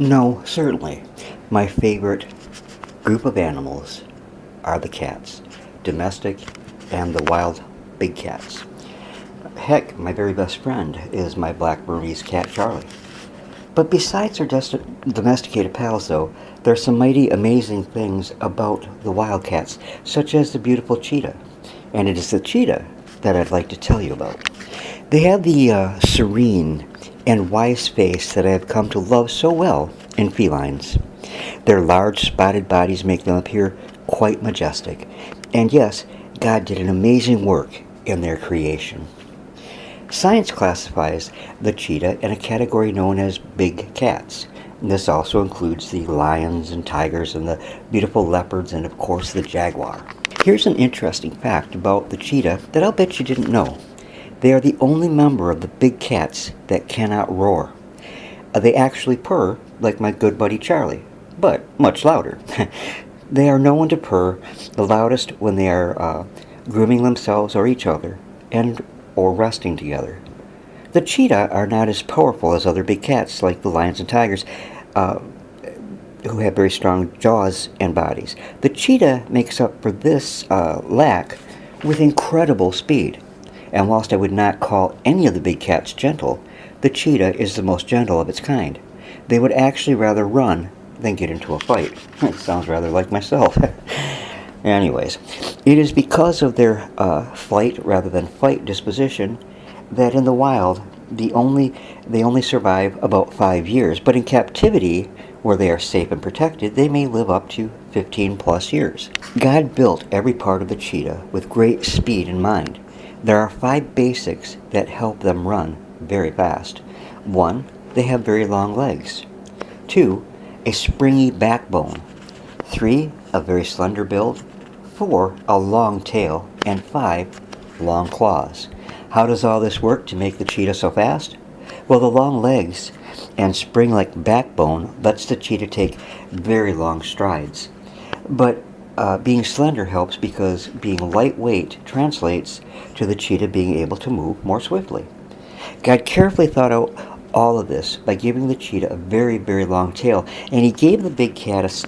No, certainly. My favorite group of animals are the cats, domestic and the wild big cats. Heck, my very best friend is my black Bernese cat, Charlie. But besides our domesticated pals, though, there are some mighty amazing things about the wild cats, such as the beautiful cheetah. And it is the cheetah that I'd like to tell you about. They have the serene and wise face that I have come to love so well in felines. Their large spotted bodies make them appear quite majestic. And yes, God did an amazing work in their creation. Science classifies the cheetah in a category known as big cats. This also includes the lions and tigers and the beautiful leopards and of course the jaguar. Here's an interesting fact about the cheetah that I'll bet you didn't know. They are the only member of the big cats that cannot roar. They actually purr like my good buddy Charlie, but much louder. They are known to purr the loudest when they are grooming themselves or each other and or resting together. The cheetah are not as powerful as other big cats like the lions and tigers who have very strong jaws and bodies. The cheetah makes up for this lack with incredible speed. And whilst I would not call any of the big cats gentle, the cheetah is the most gentle of its kind. They would actually rather run than get into a fight. It sounds rather like myself. Anyways, it is because of their flight rather than fight disposition that in the wild they only survive about 5 years, but in captivity, where they are safe and protected, they may live up to 15 plus years. God built every part of the cheetah with great speed in mind. There are 5 basics that help them run very fast. 1, they have very long legs. 2, a springy backbone. 3, a very slender build. 4, a long tail. And 5, long claws. How does all this work to make the cheetah so fast? Well, the long legs and spring-like backbone lets the cheetah take very long strides. But being slender helps because being lightweight translates to the cheetah being able to move more swiftly. God carefully thought out all of this by giving the cheetah a very, very long tail, and he gave the big cat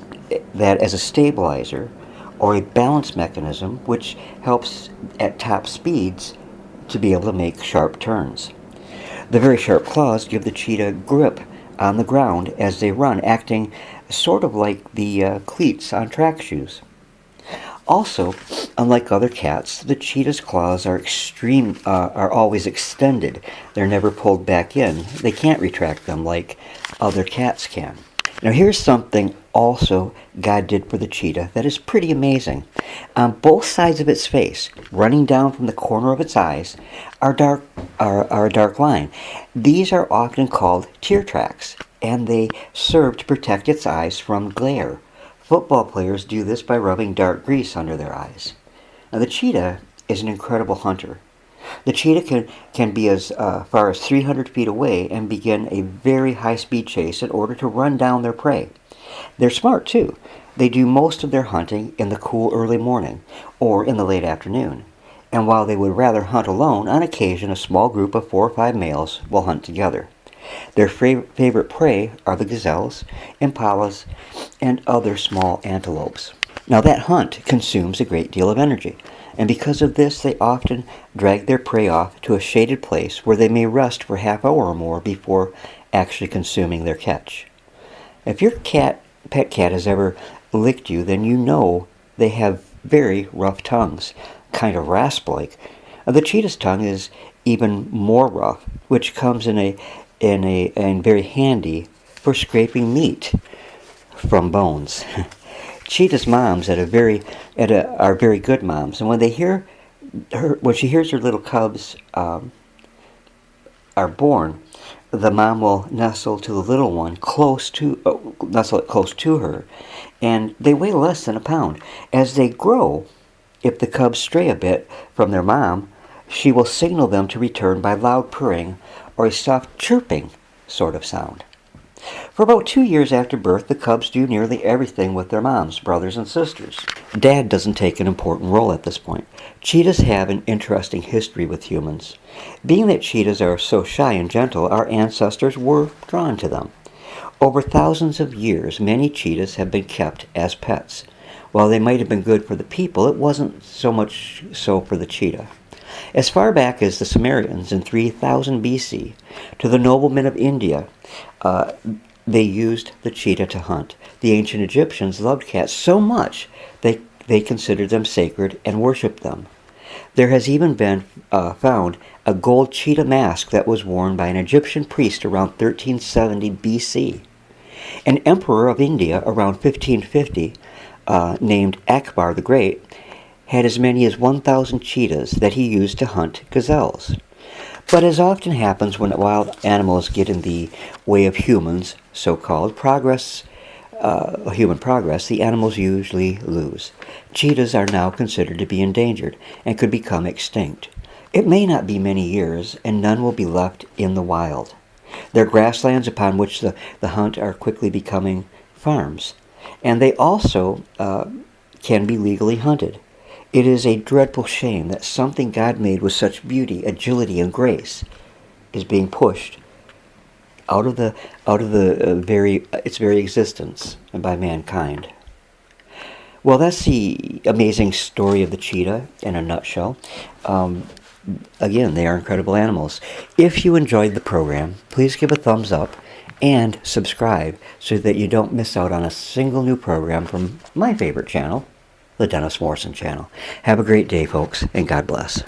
that as a stabilizer or a balance mechanism which helps at top speeds to be able to make sharp turns. The very sharp claws give the cheetah grip on the ground as they run, acting sort of like the cleats on track shoes. Also, unlike other cats, the cheetah's claws are always extended. They're never pulled back in. They can't retract them like other cats can. Now here's something also God did for the cheetah that is pretty amazing. On both sides of its face, running down from the corner of its eyes, are a dark line. These are often called tear tracks, and they serve to protect its eyes from glare. Football players do this by rubbing dark grease under their eyes. Now the cheetah is an incredible hunter. The cheetah can be as far as 300 feet away and begin a very high-speed chase in order to run down their prey. They're smart too. They do most of their hunting in the cool early morning or in the late afternoon. And while they would rather hunt alone, on occasion a small group of 4 or 5 males will hunt together. Their favorite prey are the gazelles, impalas, and other small antelopes. Now that hunt consumes a great deal of energy, and because of this they often drag their prey off to a shaded place where they may rest for half hour or more before actually consuming their catch. If your pet cat has ever licked you, then you know they have very rough tongues, kind of rasp-like. The cheetah's tongue is even more rough, which comes in very handy for scraping meat from bones. Cheetah's moms are very good moms, and when she hears her little cubs are born, the mom will nestle to the little one nestle it close to her, and they weigh less than a pound. As they grow, if the cubs stray a bit from their mom, she will signal them to return by loud purring or a soft chirping sort of sound. For about 2 years after birth, the cubs do nearly everything with their moms, brothers, and sisters. Dad doesn't take an important role at this point. Cheetahs have an interesting history with humans. Being that cheetahs are so shy and gentle, our ancestors were drawn to them. Over thousands of years, many cheetahs have been kept as pets. While they might have been good for the people, it wasn't so much so for the cheetah. As far back as the Sumerians in 3000 BC, to the noblemen of India, they used the cheetah to hunt. The ancient Egyptians loved cats so much they considered them sacred and worshipped them. There has even been found a gold cheetah mask that was worn by an Egyptian priest around 1370 BC. An emperor of India around 1550, named Akbar the Great, had as many as 1,000 cheetahs that he used to hunt gazelles. But as often happens when wild animals get in the way of humans, so-called human progress, the animals usually lose. Cheetahs are now considered to be endangered and could become extinct. It may not be many years, and none will be left in the wild. Their grasslands upon which the hunt are quickly becoming farms, and they also can be legally hunted. It is a dreadful shame that something God made with such beauty, agility, and grace is being pushed out of its very existence by mankind. Well, that's the amazing story of the cheetah in a nutshell. Again, they are incredible animals. If you enjoyed the program, please give a thumbs up and subscribe so that you don't miss out on a single new program from my favorite channel, the Dennis Morrison channel. Have a great day, folks, and God bless.